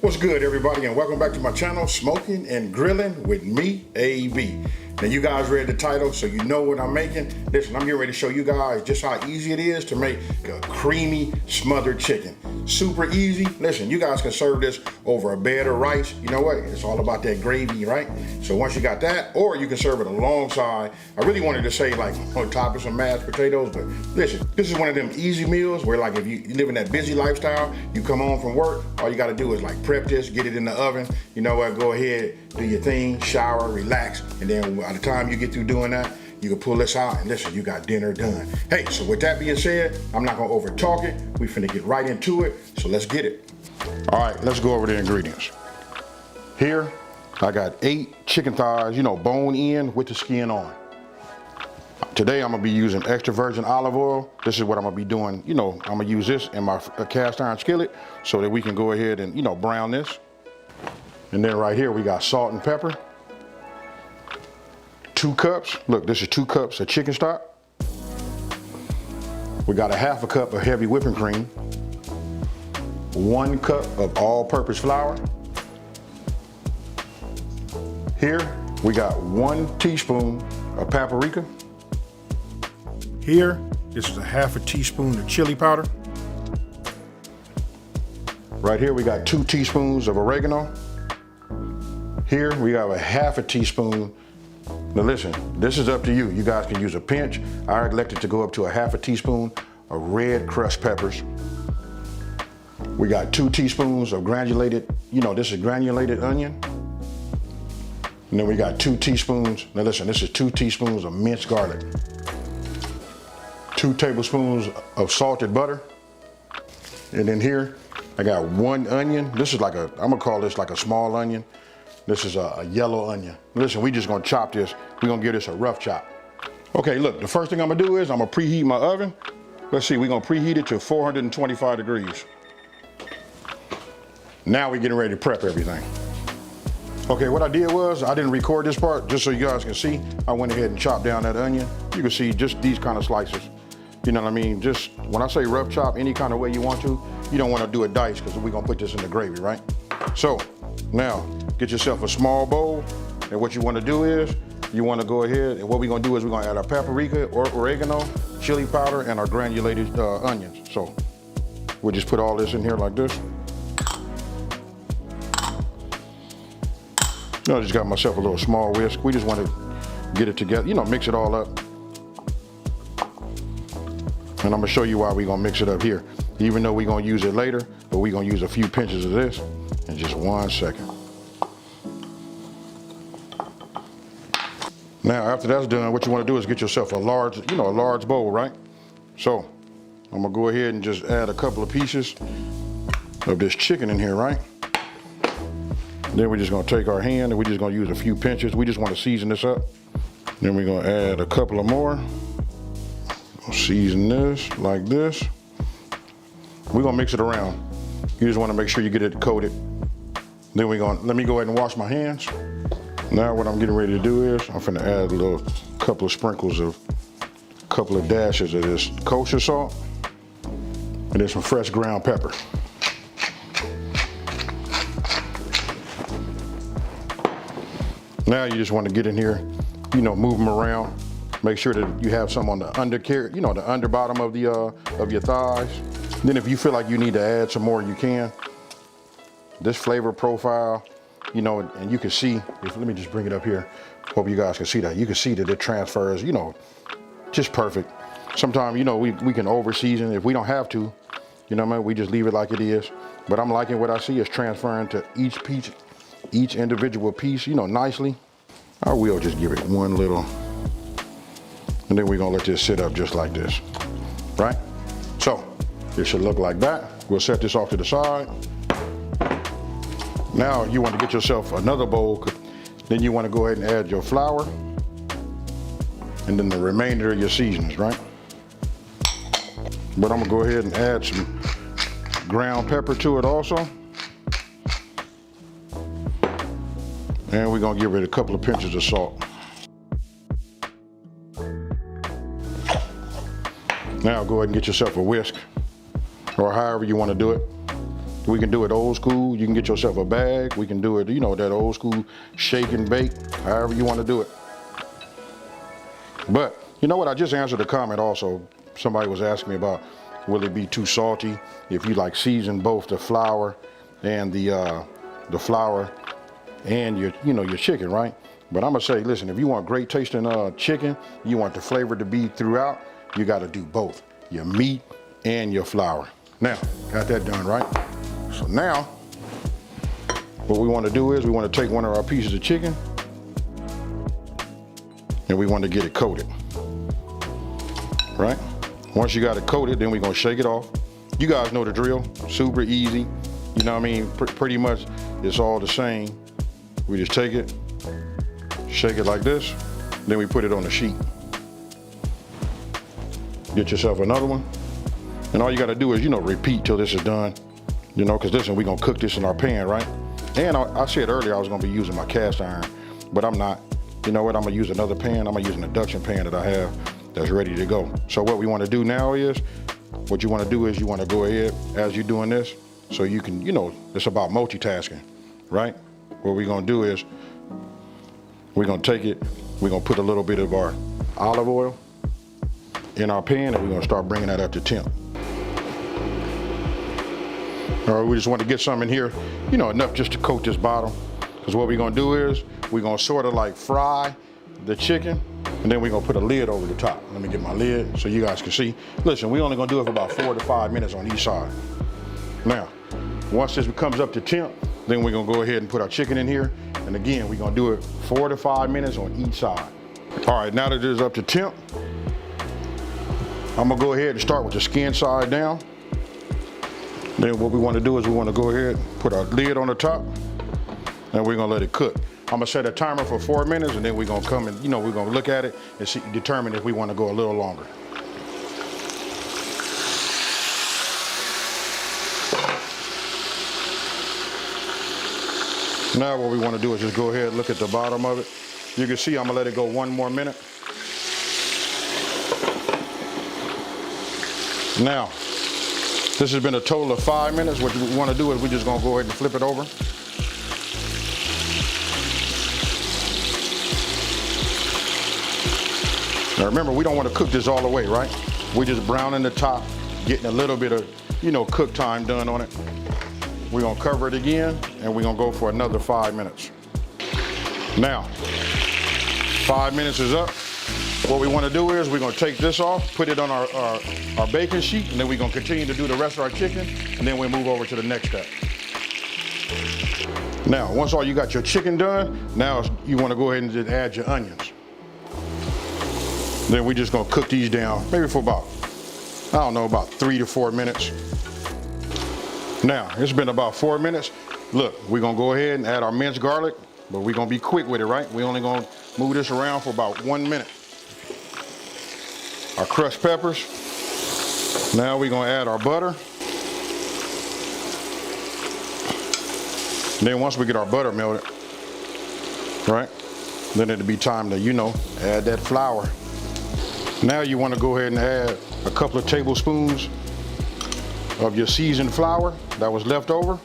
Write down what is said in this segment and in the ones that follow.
What's good, everybody, and welcome back to my channel, Smoking and Grilling with me, AB. Now, you guys read the title, so you know what I'm making. Listen, I'm getting ready to show you guys just how easy it is to make a creamy smothered chicken. Super easy. Listen, you guys can serve this over a bed of rice. You know what? It's all about that gravy, right? So once you got that, or you can serve it alongside. I really wanted to say like on top of some mashed potatoes, but listen, this is one of them easy meals where like if you live in that busy lifestyle, you come home from work, all you got to do is like prep this, get it in the oven. You know what? Go ahead, do your thing, shower, relax, and then by the time you get through doing that, you can pull this out and listen, you got dinner done. Hey, so with that being said, I'm not gonna over talk it. We finna get right into it, so let's get it. All right, let's go over the ingredients. Here, I got 8 chicken thighs, bone in with the skin on. Today, I'm gonna be using extra virgin olive oil. This is what I'm gonna be doing. I'm gonna use this in my cast iron skillet so that we can go ahead and, brown this. And then right here, we got salt and pepper. 2 cups, look, this is 2 cups of chicken stock. We got a half a cup of heavy whipping cream. 1 cup of all-purpose flour. Here, we got 1 teaspoon of paprika. Here, this is a half a teaspoon of chili powder. Right here, we got 2 teaspoons of oregano. Here, we have a half a teaspoon. Now listen, this is up to you. You guys can use a pinch. I elected to go up to a half a teaspoon of red crushed peppers. We got 2 teaspoons of granulated, this is granulated onion. And then we got 2 teaspoons, now listen, this is 2 teaspoons of minced garlic. 2 tablespoons of salted butter. And then here, I got 1 onion. This is I'm gonna call this like a small onion. This is a yellow onion. Listen, we just gonna chop this. We're gonna give this a rough chop. Okay, look, the first thing I'm gonna do is I'm gonna preheat my oven. Let's see, we're gonna preheat it to 425 degrees. Now we're getting ready to prep everything. Okay, what I did was, I didn't record this part, just so you guys can see. I went ahead and chopped down that onion. You can see just these kind of slices. You know what I mean? Just, when I say rough chop, any kind of way you want to, you don't wanna do it dice, because we're gonna put this in the gravy, right? So, now, get yourself a small bowl, and what you want to do is, you want to go ahead, and what we're going to do is we're going to add our paprika, or oregano, chili powder, and our granulated onions. So, we'll just put all this in here like this. I just got myself a little small whisk. We just want to get it together, mix it all up. And I'm going to show you why we're going to mix it up here. Even though we're going to use it later, but we're going to use a few pinches of this. In just 1 second. Now, after that's done, what you want to do is get yourself a large, a large bowl, right? So, I'm gonna go ahead and just add a couple of pieces of this chicken in here, right? Then we're just gonna take our hand and we're just gonna use a few pinches. We just want to season this up. Then we're gonna add a couple of more. Season this like this. We're gonna mix it around. You just want to make sure you get it coated. Then let me go ahead and wash my hands. Now what I'm getting ready to do is, I'm finna add a couple of sprinkles of, a couple of dashes of this kosher salt, and then some fresh ground pepper. Now you just want to get in here, move them around. Make sure that you have some on the the under bottom of your thighs. Then if you feel like you need to add some more, you can. This flavor profile, and you can see, let me just bring it up here. Hope you guys can see that. You can see that it transfers, just perfect. Sometimes, we can over season if we don't have to, we just leave it like it is. But I'm liking what I see is transferring to each individual piece, nicely. I will just give it one little, and then we're gonna let this sit up just like this, right? So, it should look like that. We'll set this off to the side. Now you want to get yourself another bowl. Then you want to go ahead and add your flour and then the remainder of your seasonings, right? But I'm gonna go ahead and add some ground pepper to it also. And we're gonna give it a couple of pinches of salt. Now go ahead and get yourself a whisk, or however you want to do it. We can do it old school. You can get yourself a bag. We can do it, you know, that old school shake and bake, however you want to do it. But you know what? I just answered a comment also. Somebody was asking me about, will it be too salty if you like season both the flour and the flour and your chicken, right? But I'm gonna say, listen, if you want great tasting chicken, you want the flavor to be throughout, you got to do both, your meat and your flour. Now, got that done, right? So now, what we want to do is we want to take one of our pieces of chicken and we want to get it coated, right? Once you got it coated, then we're gonna shake it off. You guys know the drill, super easy. You know what I mean? Pretty much it's all the same. We just take it, shake it like this, then we put it on the sheet. Get yourself another one. And all you gotta do is, repeat till this is done. Cause listen, we're gonna cook this in our pan, right? And I said earlier I was gonna be using my cast iron, but I'm not. You know what, I'm gonna use another pan. I'm gonna use an induction pan that I have that's ready to go. So what we wanna do now is, what you wanna do is you wanna go ahead as you're doing this, so you can, it's about multitasking, right? What we're gonna do is, we're gonna take it, we're gonna put a little bit of our olive oil in our pan and we're gonna start bringing that up to temp. All right, we just want to get some in here, enough just to coat this bottom. Because what we're gonna do is, we're gonna sort of like fry the chicken and then we're gonna put a lid over the top. Let me get my lid so you guys can see. Listen, we're only gonna do it for about 4 to 5 minutes on each side. Now, once this comes up to temp, then we're gonna go ahead and put our chicken in here. And again, we're gonna do it 4 to 5 minutes on each side. All right, now that it is up to temp, I'm gonna go ahead and start with the skin side down. Then what we wanna do is we wanna go ahead, put our lid on the top, and we're gonna let it cook. I'm gonna set a timer for 4 minutes, and then we're gonna come and, we're gonna look at it and determine if we wanna go a little longer. Now what we wanna do is just go ahead and look at the bottom of it. You can see I'm gonna let it go 1 more minute. Now, this has been a total of 5 minutes. What we want to do is we're just going to go ahead and flip it over. Now remember, we don't want to cook this all the way, right? We're just browning the top, getting a little bit of, cook time done on it. We're going to cover it again, and we're going to go for another 5 minutes. Now, 5 minutes is up. What we want to do is we're going to take this off, put it on our baking sheet, and then we're going to continue to do the rest of our chicken, and then we'll move over to the next step. Now, once you got your chicken done, now you want to go ahead and just add your onions. Then we're just going to cook these down, maybe for about 3 to 4 minutes. Now, it's been about 4 minutes. Look, we're going to go ahead and add our minced garlic, but we're going to be quick with it, right? We're only going to move this around for about 1 minute. Our crushed peppers. Now we're gonna add our butter. And then once we get our butter melted, right, then it'll be time to, add that flour. Now you wanna go ahead and add a couple of tablespoons of your seasoned flour that was left over.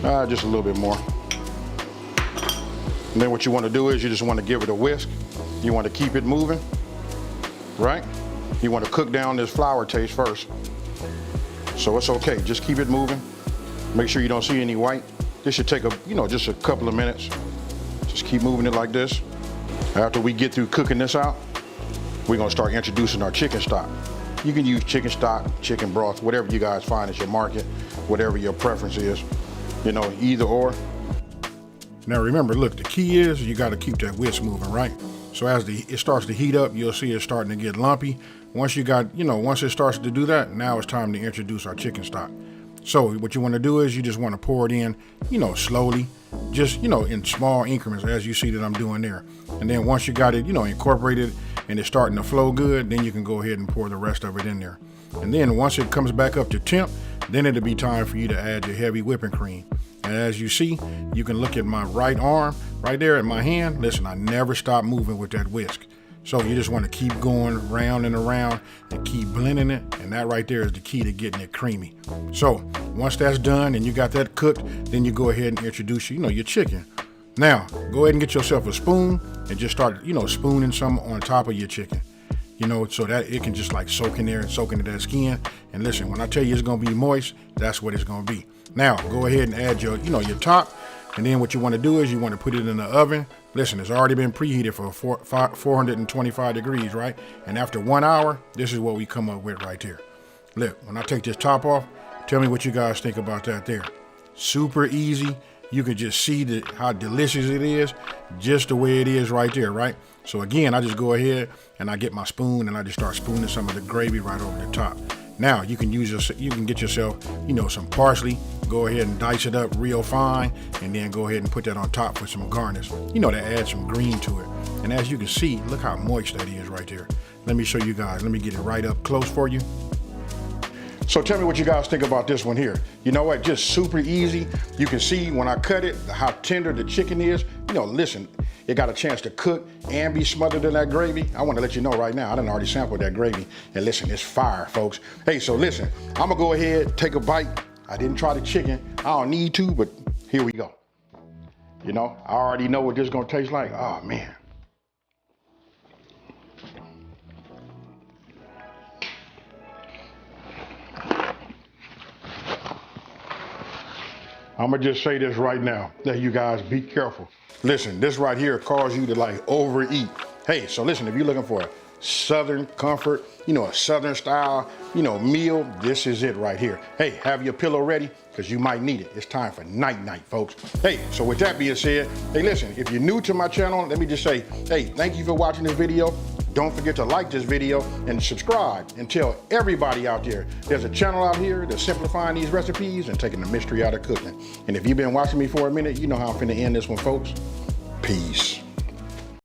Just a little bit more. And then what you wanna do is you just wanna give it a whisk. You wanna keep it moving. Right? You want to cook down this flour taste first. So it's okay, just keep it moving. Make sure you don't see any white. This should take just a couple of minutes. Just keep moving it like this. After we get through cooking this out, we're gonna start introducing our chicken stock. You can use chicken stock, chicken broth, whatever you guys find at your market, whatever your preference is, either or. Now remember, look, the key is you gotta keep that whisk moving, right? So as it starts to heat up, you'll see it starting to get lumpy. Once once it starts to do that, now it's time to introduce our chicken stock. So what you want to do is you just want to pour it in, slowly, just, in small increments as you see that I'm doing there. And then once you got it, incorporated and it's starting to flow good, then you can go ahead and pour the rest of it in there. And then once it comes back up to temp, then it'll be time for you to add your heavy whipping cream. And as you see, you can look at my right arm, right there at my hand. Listen, I never stop moving with that whisk. So you just want to keep going round and around and keep blending it. And that right there is the key to getting it creamy. So Once that's done and you got that cooked, then you go ahead and introduce, your chicken. Now, go ahead and get yourself a spoon and just start, spooning some on top of your chicken. So that it can just like soak in there and soak into that skin. And listen, when I tell you it's gonna be moist, that's what it's gonna be. Now, go ahead and add your, your top. And then what you wanna do is you wanna put it in the oven. Listen, it's already been preheated for 425 degrees, right? And after 1 hour, this is what we come up with right there. Look, when I take this top off, tell me what you guys think about that there. Super easy. You can just see how delicious it is, just the way it is right there, right? So again, I just go ahead and I get my spoon and I just start spooning some of the gravy right over the top. Now you can get yourself, some parsley. Go ahead and dice it up real fine, and then go ahead and put that on top with some garnish. To add some green to it. And as you can see, look how moist that is right there. Let me show you guys. Let me get it right up close for you. So tell me what you guys think about this one here. You know what, just super easy. You can see when I cut it, how tender the chicken is. Listen, it got a chance to cook and be smothered in that gravy. I want to let you know right now, I done already sampled that gravy. And listen, it's fire, folks. Hey, so listen, I'm gonna go ahead, take a bite. I didn't try the chicken. I don't need to, but here we go. I already know what this is gonna taste like. Oh, man. I'm gonna just say this right now, that you guys be careful. Listen, this right here causes you to like overeat. Hey, so listen, if you're looking for a Southern comfort, a Southern style, meal, this is it right here. Hey, have your pillow ready, because you might need it. It's time for night-night, folks. Hey, so with that being said, hey, listen, if you're new to my channel, let me just say, hey, thank you for watching this video. Don't forget to like this video and subscribe, and tell everybody out there there's a channel out here that's simplifying these recipes and taking the mystery out of cooking. And if you've been watching me for a minute, you know how I'm finna end this one, folks. Peace.